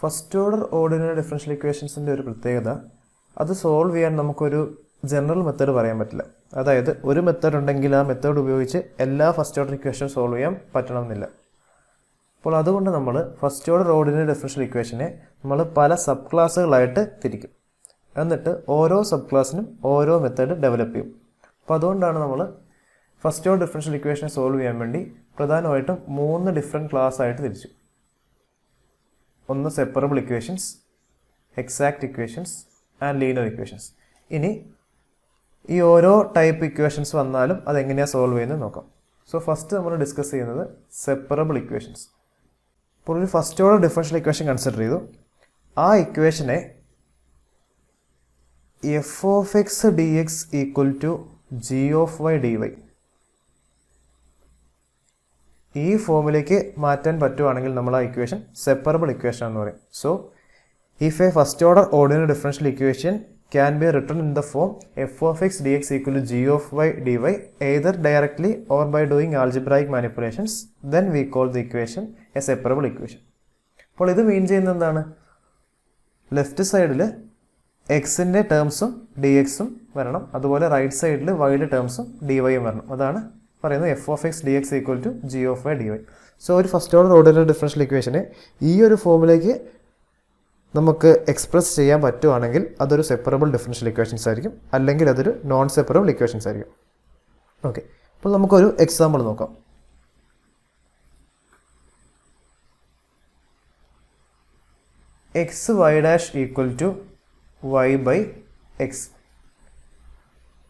First order ordinary differential ഇക്വേഷൻസിൻ്റെ ഒരു പ്രത്യേകത, അത് സോൾവ് ചെയ്യാൻ നമുക്കൊരു ജനറൽ മെത്തേഡ് പറയാൻ പറ്റില്ല. അതായത് ഒരു മെത്തേഡ് ഉണ്ടെങ്കിൽ ആ മെത്തേഡ് ഉപയോഗിച്ച് എല്ലാ ഫസ്റ്റ് ഓർഡർ ഇക്വേഷനും സോൾവ് ചെയ്യാൻ പറ്റണമെന്നില്ല. അപ്പോൾ അതുകൊണ്ട് നമ്മൾ ഫസ്റ്റ് ഓർഡർ ഓർഡിനറി ഡിഫറൻഷ്യൽ ഇക്വേഷനെ നമ്മൾ പല സബ് ക്ലാസ്സുകളായിട്ട് തിരിക്കും. എന്നിട്ട് ഓരോ സബ് ക്ലാസ്സിനും ഓരോ മെത്തേഡ് ഡെവലപ്പ് ചെയ്യും. അപ്പോൾ അതുകൊണ്ടാണ് നമ്മൾ ഫസ്റ്റ് ഓർഡർ ഡിഫറൻഷ്യൽ ഇക്വേഷനെ സോൾവ് ചെയ്യാൻ വേണ്ടി പ്രധാനമായിട്ടും 3 ഡിഫറെൻറ്റ് ക്ലാസ് ആയിട്ട് തിരിച്ചു. ഒന്ന് separable equations, exact equations and linear equations. ഇനി ഈ ഓരോ ടൈപ്പ് ഇക്വേഷൻസ് വന്നാലും അതെങ്ങനെയാണ് സോൾവ് ചെയ്യുന്നത് നോക്കാം. സോ ഫസ്റ്റ് നമ്മൾ ഡിസ്കസ് ചെയ്യുന്നത് സെപ്പറബിൾ ഇക്വേഷൻസ്. ഇപ്പോൾ ഒരു first order differential equation consider ചെയ്തു. ആ ഇക്വേഷനെ f of X D X equal to G of Y D y ഈ ഫോമിലേക്ക് മാറ്റാൻ പറ്റുവാണെങ്കിൽ നമ്മൾ ആ ഇക്വേഷൻ സെപ്പറബിൾ ഇക്വേഷൻ എന്ന് പറയും. So if A first order ordinary differential equation can be written in the form f of x dx equal to g of y dy either directly or by doing algebraic manipulations, then we call the equation a separable equation. അപ്പോൾ ഇത് മീൻ ചെയ്യുന്നത് എന്താണ്? Left സൈഡിൽ എക്സിൻ്റെ ടേംസും D എക്സും വരണം, അതുപോലെ right സൈഡിൽ വൈയുടെ ടേംസും ഡി വൈയും വരണം. അതാണ് പറയുന്നത് F of X D X equal to G of Y D Y. So ഒരു ഫസ്റ്റ് ഓർഡർ ഓർഡിനറി ഡിഫറൻഷ്യൽ ഇക്വേഷനെ ഈ ഒരു ഫോമിലേക്ക് നമുക്ക് എക്സ്പ്രസ് ചെയ്യാൻ പറ്റുവാണെങ്കിൽ അതൊരു സെപ്പറബിൾ ഡിഫറൻഷ്യൽ ഇക്വേഷൻസ് ആയിരിക്കും, അല്ലെങ്കിൽ അതൊരു നോൺ സെപ്പറബിൾ ഇക്വേഷൻസ് ആയിരിക്കും. ഓക്കെ, അപ്പോൾ നമുക്കൊരു എക്സാമ്പിൾ നോക്കാം. X Y dash equal to Y by X.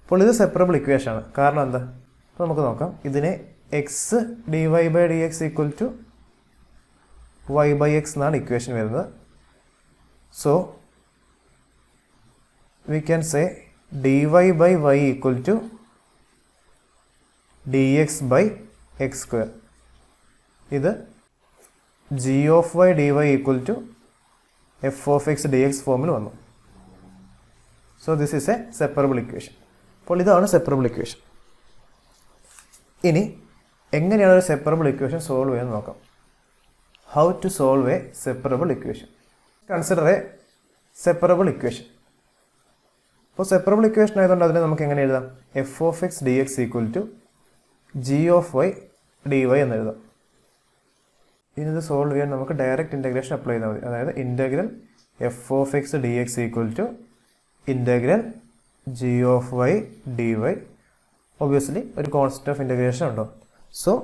അപ്പോൾ ഇത് സെപ്പറബിൾ ഇക്വേഷൻ ആണ്. കാരണം എന്താ? അപ്പോൾ നമുക്ക് നോക്കാം. ഇതിനെ X D Y by D X equal to Y by X എന്നാണ് ഇക്വേഷൻ വരുന്നത്. So we can say dy by y equal to dx by x square. ഇത് g of y dy equal to f of x dx ഫോമിൽ വന്നു. So this is a separable equation. അപ്പോൾ ഇതാണ് separable equation. ഇനി എങ്ങനെയാണ് ഒരു separable equation solve ചെയ്യാൻ നോക്കാം. How to solve a separable equation. Consider a separable equation. അപ്പോൾ സെപ്പറബിൾ ഇക്വേഷൻ ആയതുകൊണ്ട് അതിനെ നമുക്ക് എങ്ങനെ എഴുതാം? F of X D X equal to G of Y D Y എന്ന് എഴുതാം. ഇനി ഇത് സോൾവ് ചെയ്യാൻ നമുക്ക് ഡയറക്റ്റ് ഇൻ്റഗ്രേഷൻ അപ്ലൈ ചെയ്താൽ മതി. അതായത് integral F of X D X equal to integral G of Y D Y. Obviously ഒരു കോൺസ്റ്റന്റ് ഓഫ് ഇൻ്റഗ്രേഷൻ ഉണ്ടോ. So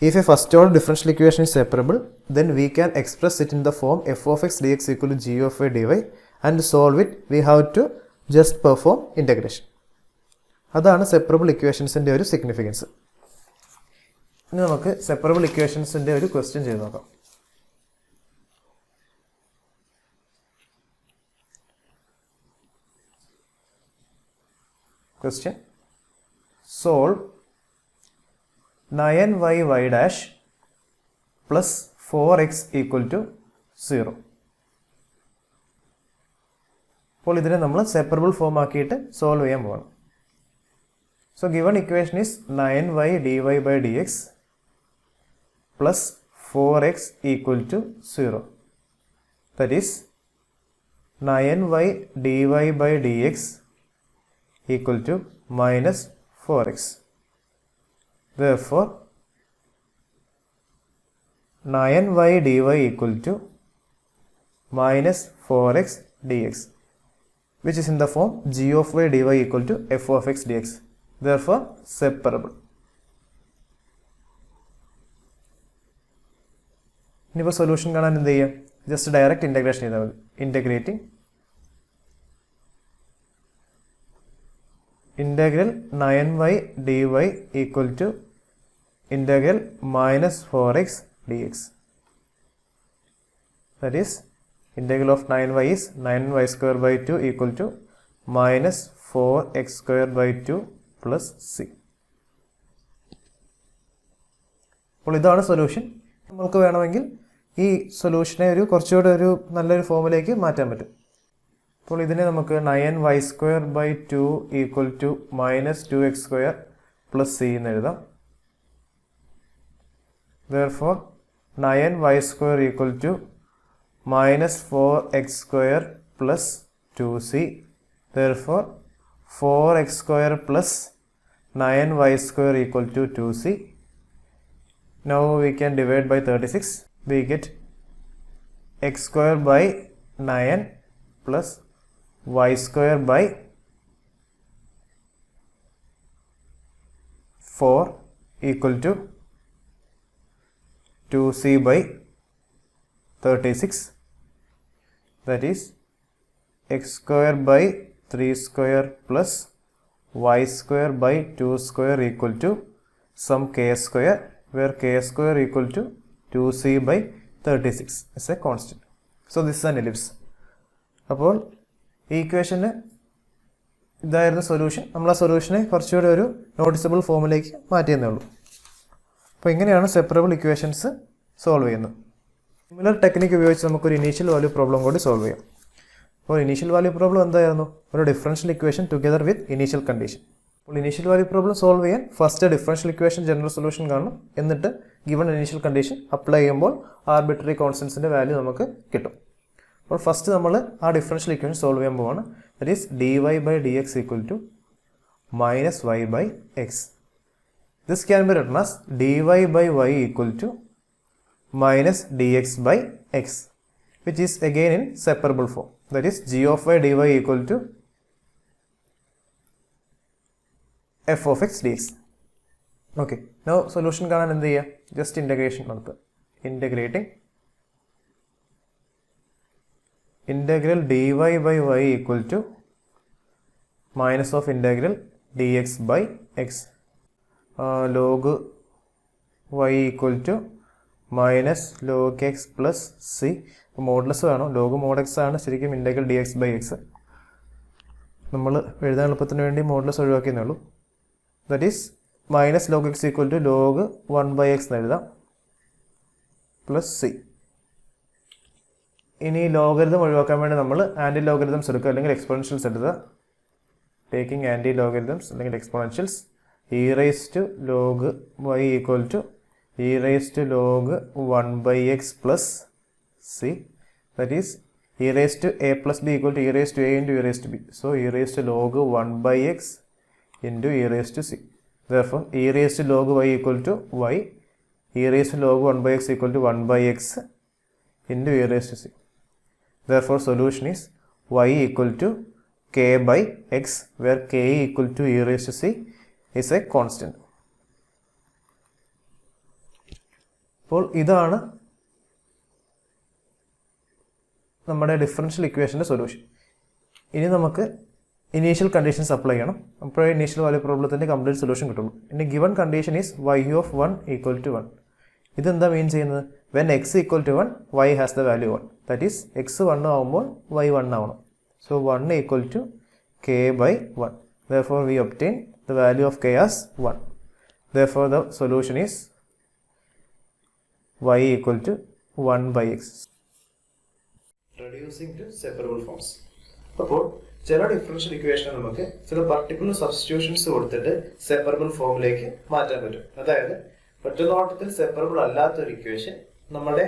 if a first order differential equation is separable, then we can express it in the form f of x dx equal to g of y dy, and to solve it we have to just perform integration. അതാണ് separable ഇക്വേഷൻസിൻ്റെ ഒരു significance. ഇനി നമുക്ക് separable ഇക്വേഷൻസിൻ്റെ ഒരു question ചെയ്ത് നോക്കാം. Question: solve 9y y dash plus 4x equal to 0. അപ്പോൾ ഇതിനെ നമ്മൾ സെപ്പറബിൾ ഫോം ആക്കിയിട്ട് സോൾവ് ചെയ്യാൻ പോകണം. So given equation is 9y dy by dx plus 4x equal to 0. That is 9y dy by dx equal to minus 4x. Therefore 9y dy equal to minus 4x dx, which is in the form g of y dy equal to f of x dx. Therefore separable. ഇനിയിപ്പോൾ solution കാണാൻ എന്ത് ചെയ്യുക? Just direct integration ചെയ്താൽ മതി. Integrating integral 9y dy equal to integral minus 4x dx. That is integral of 9y is 9y square by 2 equal to minus 4x square by 2 plus c. അപ്പോൾ ഇതാണ് solution. നമുക്ക് വേണമെങ്കിൽ ഈ സൊല്യൂഷനെ കുറച്ചുകൂടെ ഒരു നല്ലൊരു ഫോമിലേക്ക് മാറ്റാൻ പറ്റും. അപ്പോൾ ഇതിനെ നമുക്ക് 9y square by 2 equal to minus 2x square plus c എന്ന് എഴുതാം. Therefore 9y square equal to minus 4x square plus 2c. Therefore, 4x square plus 9y square equal to 2c. Now we can divide by 36. We get x square by 9 plus y square by 4 equal to 2c by 36. That is x square by 3 square plus y square by 2 square equal to some k square, where k square equal to 2c by 36 is a constant. So this is an ellipse. അപ്പോൾ ഈ ഇക്വേഷന് ഇതായിരുന്നു solution. നമ്മൾ ആ സൊല്യൂഷനെ കുറച്ചുകൂടെ ഒരു noticeable ഫോമിലേക്ക് മാറ്റിയെന്നേ ഉള്ളൂ. അപ്പോൾ ഇങ്ങനെയാണ് സെപ്പറബിൾ ഇക്വേഷൻസ് സോൾവ് ചെയ്യുന്നത്. സിമിലർ ടെക്നിക്ക് ഉപയോഗിച്ച് നമുക്കൊരു ഇനീഷ്യൽ വാല്യൂ പ്രോബ്ലം കൂടി സോൾവ് ചെയ്യാം. അപ്പോൾ ഇനീഷ്യൽ വാല്യൂ പ്രോബ്ലം എന്തായിരുന്നു? ഒരു differential equation together with initial condition. അപ്പോൾ ഇനീഷ്യൽ വാല്യൂ പ്രോബ്ലം സോൾവ് ചെയ്യാൻ first differential equation general solution കാണണം. എന്നിട്ട് ഗിവൺ ഇനീഷ്യൽ കണ്ടീഷൻ അപ്ലൈ ചെയ്യുമ്പോൾ ആർബിട്രറി കോൺസ്റ്റൻസിൻ്റെ വാല്യൂ നമുക്ക് കിട്ടും. അപ്പോൾ ഫസ്റ്റ് നമ്മൾ ആ ഡിഫറൻഷ്യൽ ഇക്വേഷൻ സോൾവ് ചെയ്യാൻ പോവാണ്. That is dy by dx equal to minus y by x. This can be written as dy by y equal to minus dx by x, which is again in separable form. That is g of y dy equal to f of x dx. Okay, now solution കാണാൻ എന്ത് ചെയ്യുക? Just integration നടത്തുക. Integral dy by y equal to minus of integral dx by x. Log y equal to minus log x plus c. Modulus വേണം. Log mode X ആണ് ശരിക്കും integral dx by x. നമ്മൾ എഴുതാൻ എളുപ്പത്തിന് വേണ്ടി modulus ഒഴിവാക്കിയെന്നേ ഉള്ളൂ. That is minus log X equal to log 1 by x എന്ന് എഴുതാം പ്ലസ് സി. ഇനി ലോഗരിതം ഒഴിവാക്കാൻ വേണ്ടി നമ്മൾ ആൻറ്റി ലോഗരിതംസ് എടുക്കുക, അല്ലെങ്കിൽ എക്സ്പോണൻഷ്യൽസ് എടുക്കുക. ടേക്കിംഗ് ആൻറ്റി ലോഗരിതംസ് അല്ലെങ്കിൽ exponentials. E raise to log y equal to e raise to log 1 by x plus c. That is e raise to a plus b equal to e raise to a into e raise to b. So e raise to log 1 by x into e raise to c. Therefore, e raised to log y equal to y, e raised to log 1 by x equal to 1 by x into e raised to c. Therefore, solution is y equal to k by x, where k equal to e raised to c is a constant. അപ്പോൾ ഇതാണ് നമ്മുടെ differential ഇക്വേഷൻ്റെ solution. ഇനി നമുക്ക് initial conditions apply ചെയ്യണം. അപ്പോഴേ initial value പ്രോബ്ലത്തിൻ്റെ complete solution കിട്ടുള്ളൂ. ഇനി given condition is y of 1 equal to 1. ഇതെന്താ മീൻ ചെയ്യുന്നത്? When x equal to 1, y has the value 1. That is x 1 ആവുമ്പോൾ y 1 ആവണം. So 1 equal to k by 1. Therefore, we obtain the value of k as 1. Therefore, the solution is y equal to 1 by x. Reducing to separable forms. അപ്പോൾ ചില differential equation നമുക്ക് ചില particular substitutions കൊടുത്തിട്ട് separable ഫോമിലേക്ക് മാറ്റാൻ പറ്റും. അതായത് ഒറ്റനോട്ടത്തിൽ സെപ്പറബിൾ അല്ലാത്തൊരു ഇക്വേഷൻ നമ്മുടെ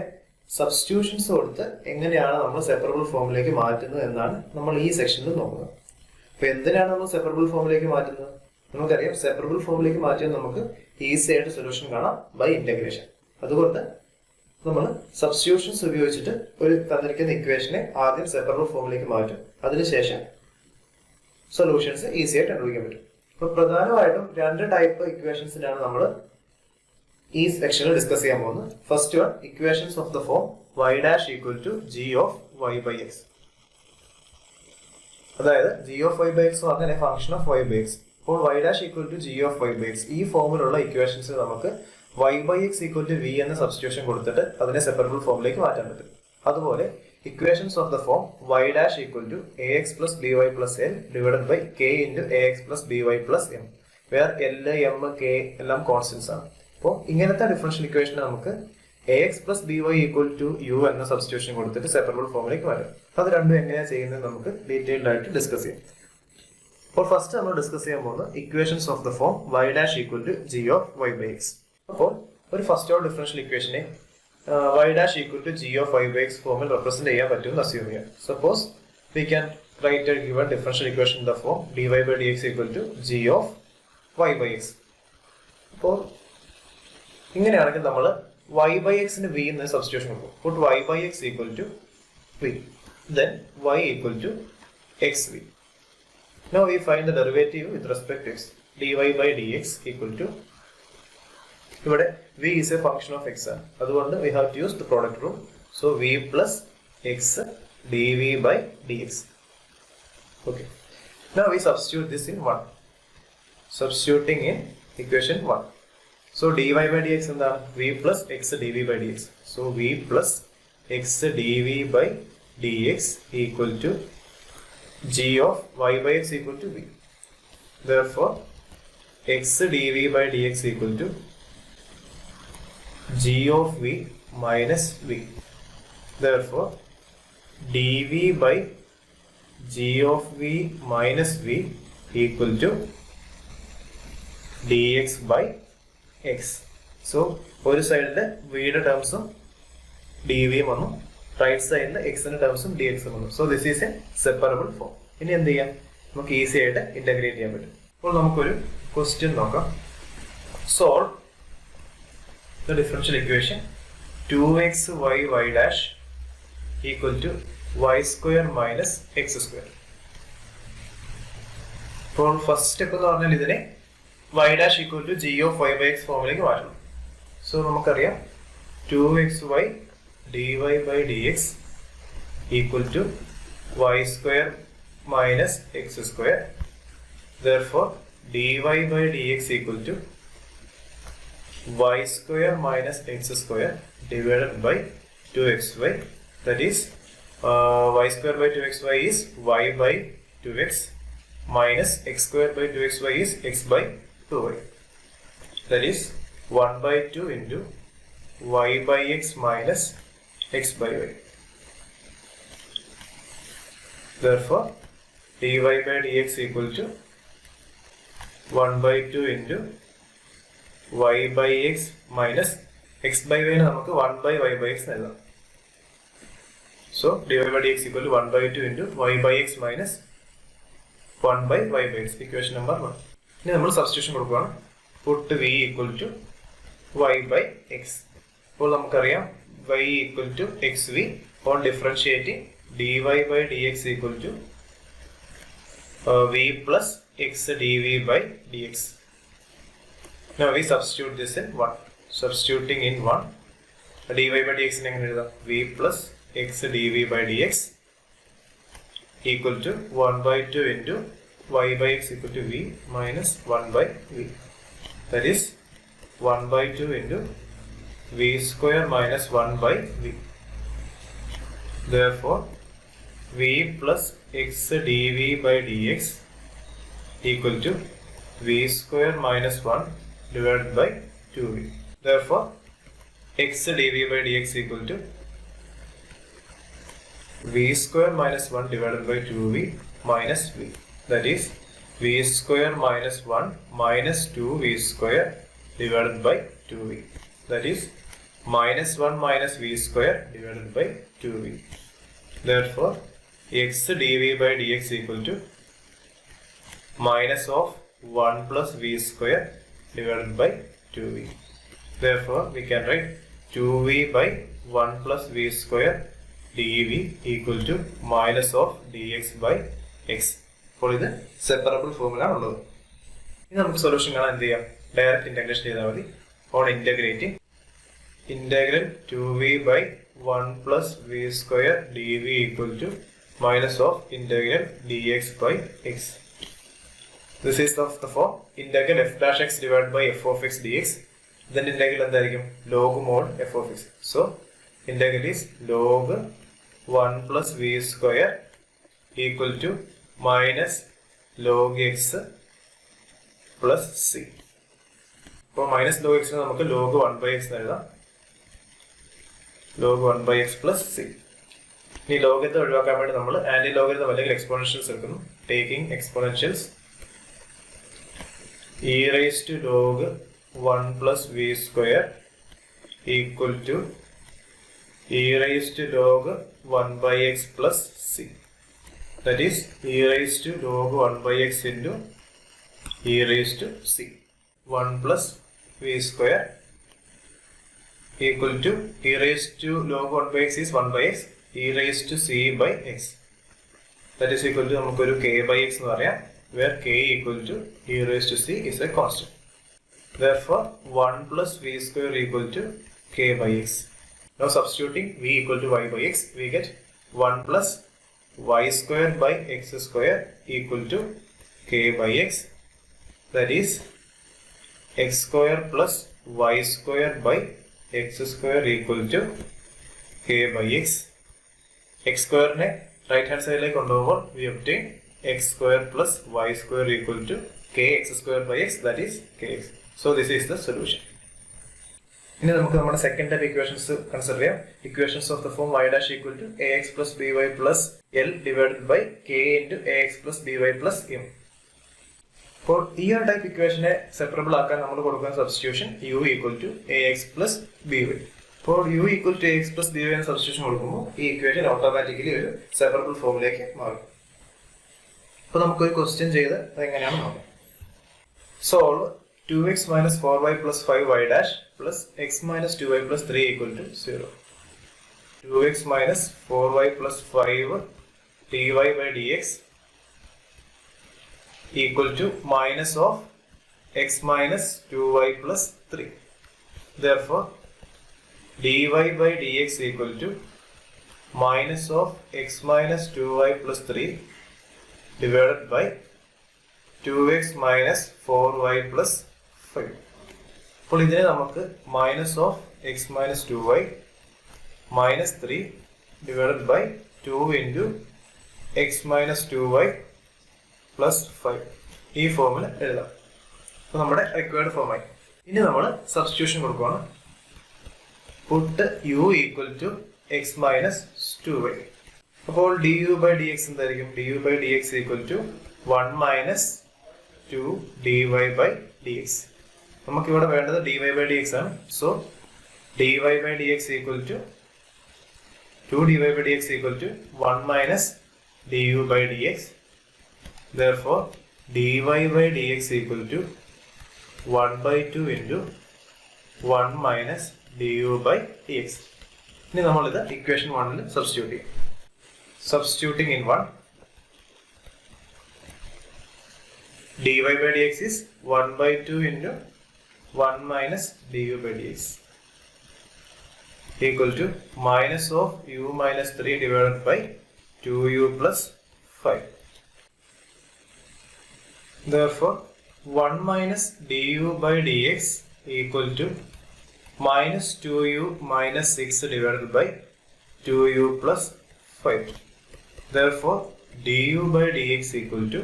സബ്സ്റ്റിറ്റ്യൂഷൻസ് കൊടുത്ത് എങ്ങനെയാണ് നമ്മൾ സെപ്പറബിൾ ഫോമിലേക്ക് മാറ്റുന്നത് എന്നാണ് നമ്മൾ ഈ സെക്ഷനിൽ നോക്കുന്നത്. അപ്പൊ എന്തിനാണ് നമ്മൾ സെപ്പറബിൾ ഫോമിലേക്ക് മാറ്റുന്നത്? നമുക്കറിയാം സെപ്പറബിൾ ഫോമിലേക്ക് മാറ്റിയാൽ നമുക്ക് ഈസി ആയിട്ട് സൊല്യൂഷൻ കാണാം ബൈ ഇന്റഗ്രേഷൻ. അതുകൊണ്ട് നമ്മൾ സബ്സ്റ്റിറ്റ്യൂഷൻസ് ഉപയോഗിച്ചിട്ട് ഒരു തന്നിരിക്കുന്ന ഇക്വേഷനെ ആദ്യം സെപ്പറബിൾ ഫോമിലേക്ക് മാറ്റും. അതിനുശേഷം സൊല്യൂഷൻസ് ഈസി ആയിട്ട് കണ്ടുപിടിക്കാൻ പറ്റും. അപ്പൊ പ്രധാനമായിട്ടും രണ്ട് ടൈപ്പ് ഇക്വേഷൻസിനാണ് നമ്മൾ ഈ സെക്ഷനിൽ ഡിസ്കസ് ചെയ്യാൻ പോകുന്നത്. First one, equations of the form y dash equal to g of y by x. അതായത് g of y by x പറഞ്ഞാൽ function of y by x. അപ്പോൾ y dash equal to g of y by x ഈ ഫോമിലുള്ള equations നമുക്ക് y by x equal to v എന്ന substitution കൊടുത്തിട്ട് അതിനെ separable ഫോമിലേക്ക് മാറ്റാൻ പറ്റും. അതുപോലെ equations of the form y dash equal to ax plus by plus l divided by k into ax plus by plus m, where l, m, k എല്ലാം constants ആണ്. അപ്പോൾ ഇങ്ങനത്തെ ഡിഫറൻഷ്യൽ ഇക്വേഷൻ നമുക്ക് ax plus by equal to u എന്ന substitution കൊടുത്തിട്ട് separable ഫോമിലേക്ക് മാറ്റാം. അത് രണ്ടും എങ്ങനെയാണ് ചെയ്യുന്നത് നമുക്ക് ഡീറ്റെയിൽഡ് ആയിട്ട് ഡിസ്കസ് ചെയ്യാം. അപ്പോൾ ഫസ്റ്റ് നമ്മൾ ഡിസ്കസ് ചെയ്യാൻ പോകുന്നത് equations of the form y dash equal to g of y by x. അപ്പോൾ ഒരു ഫസ്റ്റ് ഓർഡർ ഡിഫറൻഷ്യൽ ഇക്വേഷനെ y dash equal to g of y by x ഫോമിൽ റെപ്രസെന്റ് ചെയ്യാൻ പറ്റുമെന്ന് അസ്യൂം ചെയ്യാം. Suppose we can write a given differential equation in the form dy by dx equal to g of y by x. അപ്പോൾ ഇങ്ങനെയാണെങ്കിൽ നമ്മൾ y by x ന് v എന്ന് substitution കൊടുക്കും. Put y by x equal to v. Then y equal to xv. Now we find the derivative with respect to x. dy by dx equal to, ഇവിടെ v is a function of x. അതുകൊണ്ട് we have to use the product rule. So v plus x dv by dx. Okay. Now we substitute this in 1. Substituting in equation 1. So dy by dx എന്താണ്? v plus x dv by dx. So v plus x dv by dx equal to g of y by x equal to v. Therefore x dv by dx equal to g of v minus v. Therefore dv by g of v minus v equal to dx by x. So ഒരു സൈഡിലെ vയുടെ ടേംസും dv വന്നു, right സൈഡിലെ എക്സിന്റെ ടേംസും dx വന്നു. So this is A separable form. ഇനി എന്ത് ചെയ്യാം? നമുക്ക് ഈസി ആയിട്ട് ഇന്റഗ്രേറ്റ് ചെയ്യാൻ പറ്റും. അപ്പോൾ നമുക്കൊരു ക്വസ്റ്റ്യൻ നോക്കാം. Solve the differential equation 2xy dash equal to y square minus x square. അപ്പോൾ ഫസ്റ്റ് സ്റ്റെപ്പ് എന്ന് പറഞ്ഞാൽ ഇതിനെ y dash equal to g of y by x ഫോമിലേക്ക് മാറ്റണം. സോ നമുക്കറിയാം 2xy dy by dx equal to y square minus x square. Therefore dy by dx equal to y square minus x square divided by 2xy. That is y square by 2xy is y by 2x minus x square by 2xy is x by 2y. That is 1 by 2 into y by x minus x by y. Therefore dy by dx equal to 1 by 2 into y by x minus x by y നമുക്ക് 1 by y by x എഴുതാം. So dy by dx equal to 1 by 2 into y by x minus 1 by y by x. Equation number 1. ഇനി നമ്മൾ substitution കൊടുക്കുകയാണ്. Put v equal to y by x. അപ്പോൾ നമുക്കറിയാം y equal to xv. On differentiating dy by dx equal to v plus x dv by dx. Now we substitute this in 1. Substituting in 1, dy by dx v plus x dv by dx equal to 1 by 2 into y by x equal to v minus 1 by v. That is 1 by 2 into v square minus 1 by v. Therefore v plus x dv by dx equal to v square minus 1 divided by 2v. Therefore x dv by dx equal to v square minus 1 divided by 2v minus v. That is v square minus 1 minus 2v square divided by 2v. That is minus 1 minus v square divided by 2v. Therefore x dv by dx equal to minus of 1 plus v square divided by 2v. Therefore we can write 2v by 1 plus v square dv equal to minus of dx by x. അപ്പോൾ ഇത് separable ഫോമിലാണ് ഉള്ളത്. ഇനി നമുക്ക് solution കാണാൻ എന്ത് ചെയ്യാം? Direct integration ചെയ്താൽ മതി. On integrating integral 2v by 1 plus v square dv equal to minus of integral dx by x. This is of the form integral f dash x divided by f of x dx. Then integral എന്തായിരിക്കും? log mod f of x. So integral is log 1 plus v square equal to minus log x plus c. അപ്പോൾ minus log x നമുക്ക് log 1 by x എഴുതാം. log 1 by x plus c. ഇനി ലോഗത്തെ ഒഴിവാക്കാൻ വേണ്ടി നമ്മൾ anti logarithm അല്ലെങ്കിൽ exponentials എടുക്കുന്നു. Taking exponentials e raised to log 1 plus v square equal to e raised to log 1 by x plus c. That is e raised to log 1 by x into e raised to c. 1 plus v square equal to e raised to log 1 by x is 1 by x, e raised to c by x. That is equal to നമുക്കൊരു k by x എന്ന് പറയാം, where k equal to e raised to c is a constant. Therefore 1 plus v square equal to k by x. Now substituting v equal to y by x, we get 1 plus y square by x square equal to k by x. That is x square plus y square by x square equal to k by x. X square ne right hand side like കൊണ്ടുപോകുമ്പോൾ we obtain x square plus y square equal to kx square by x, that is kx. So this is the solution. ഇനി നമുക്ക് നമ്മുടെ second type equations consider ചെയ്യാം. Equations of the form y dash equal to ax plus by plus l divided by k into ax plus by plus m. അപ്പോൾ ഈ ഒരു type ഇക്വേഷനെ separable ആക്കാൻ നമ്മൾ കൊടുക്കുന്ന substitution u equal to ax plus by. അപ്പോൾ u equal to ax plus by എന്ന substitution കൊടുക്കുമ്പോൾ ഈ ഇക്വേഷൻ ഓട്ടോമാറ്റിക്കലി ഒരു സെപ്പറബിൾ ഫോമിലേക്ക് മാറും. അപ്പോൾ നമുക്കൊരു ക്വസ്റ്റ്യൻ ചെയ്ത് അതെങ്ങനെയാണ് നോക്കാം. Solve 2x minus 4y plus 5y dash plus x minus 2y plus 3 equal to 0. 2x minus 4y plus 5 dy by dx equal to minus of x minus 2y plus 3. Therefore, dy by dx equal to minus of x minus 2y plus 3 divided by 2x minus 4y plus 5. അപ്പോൾ ഇതിനെ നമുക്ക് minus of X minus 2y minus 3 divided by 2 into X minus 2y plus 5 ഈ ഫോമിൽ എഴുതാം. അപ്പോൾ നമ്മുടെ required ഫോമായി. ഇനി നമ്മൾ സബ്സ്റ്റിറ്റ്യൂഷൻ കൊടുക്കുകയാണ്. Put u equal to X minus 2y. അപ്പോൾ du ബൈ dx എന്തായിരിക്കും? du by dx equal to 1 minus 2 dy by dx. നമുക്കിവിടെ വേണ്ടത് dy by dx ആണ്. So dy by dx equal to 2 dy by dx equal to 1 minus du by dx. Therefore dy by dx equal to 1 by 2 into 1 minus du by dx. ഇനി നമ്മളിത് equation 1ൽ substitute ചെയ്യും. Substituting in 1, dy by dx is 1 by 2 into 1 minus du by dx equal to minus of u minus 3 divided by 2u plus 5. Therefore 1 minus du by dx equal to minus 2u minus 6 divided by 2u plus 5. Therefore du by dx equal to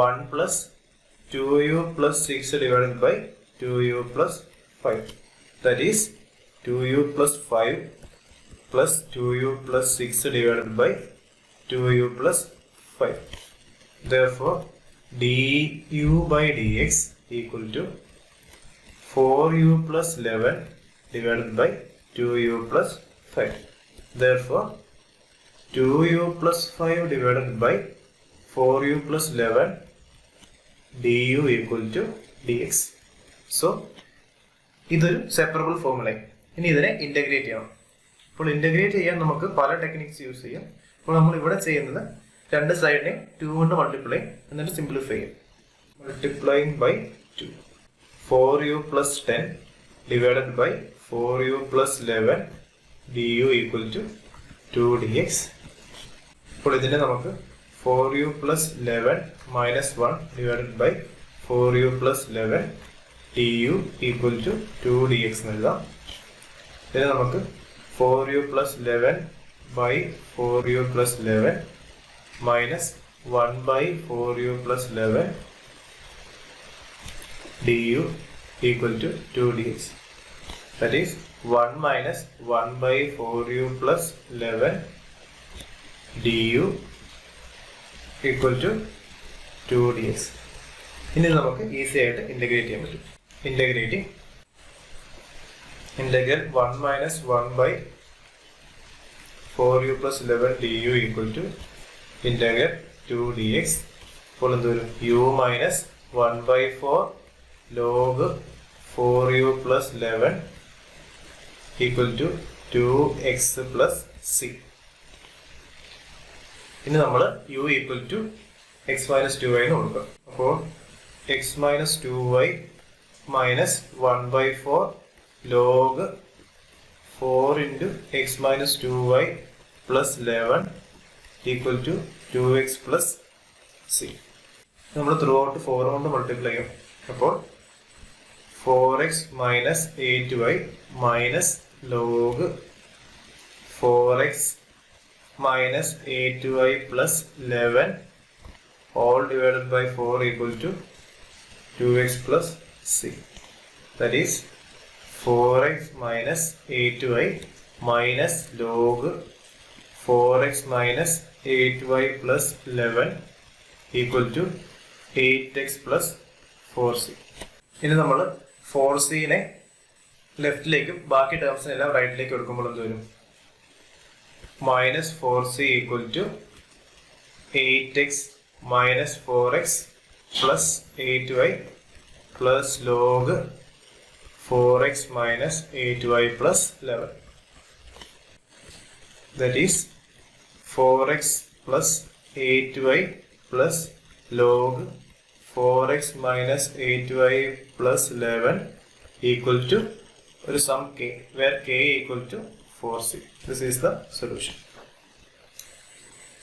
1 plus 2u plus 6 divided by 2u plus 5. That is 2u plus 5 plus 2u plus 6 divided by 2u plus 5. Therefore du by dx equal to 4u plus 11 divided by 2u plus 5. Therefore 2u plus 5 divided by 4u plus 11 du equal to dx. So ഇതൊരു separable ഫോമുലായി. ഇനി ഇതിനെ integrate ചെയ്യണം. അപ്പോൾ integrate ചെയ്യാൻ നമുക്ക് പല techniques use ചെയ്യാം. അപ്പോൾ നമ്മൾ ഇവിടെ ചെയ്യുന്നത് രണ്ട് സൈഡിനെ 2 കൊണ്ട് മൾട്ടിപ്ലൈ എന്നിട്ട് സിംപ്ലിഫൈ ചെയ്യും. Multiplying by 2 4u plus 10 divided by 4u plus 11 du equal to 2 dx. അപ്പോൾ ഇതിനെ നമുക്ക് 4u plus 11 minus 1 divided by 4u plus 11 du equal to 2 dx എന്ന് എഴുതാം. ഇതിനെ നമുക്ക് 4u plus 11 by 4u plus 11 minus 1 by 4u plus 11 du equal to 2 dx. That is 1 minus 1 by 4u plus 11 du equal to 2 dx. ഇനി നമുക്ക് easy ആയിട്ട് integrate ചെയ്യാൻ പറ്റും. Integrating integral 1 minus 1 by 4u plus 11 du equal to integral 2 dx. അപ്പോൾ എന്ത് വരും? u minus 1/4 log 4u plus 11 equal to 2x plus c. ഇനി നമ്മൾ u equal to x minus 2y എന്ന് കൊടുക്കുക. അപ്പോൾ x minus 2y minus 1/4 log 4 into x minus 2y plus 11 equal to 2x plus c. നമ്മൾ through out 4 കൊണ്ട് multiply ചെയ്യും. അപ്പോൾ 4x minus 8y minus log 4x minus 8y plus 11 all divided by 4 equal to 2x plus c. That is 4x minus 8y minus log 4x minus 8y plus 11 equal to 8x plus 4c. ഇനി നമ്മൾ 4cനെ ലെഫ്റ്റിലേക്കും ബാക്കി ടേംസിനെല്ലാം റൈറ്റിലേക്ക് എടുക്കുമ്പോൾ എന്ത് വരും? minus 4c equal to 8x minus 4x plus 8y plus log 4x minus 8y plus 11. That is 4x plus 8y plus log 4x minus 8y plus 11 equal to a sum k, where k equal to 4c. This is the solution.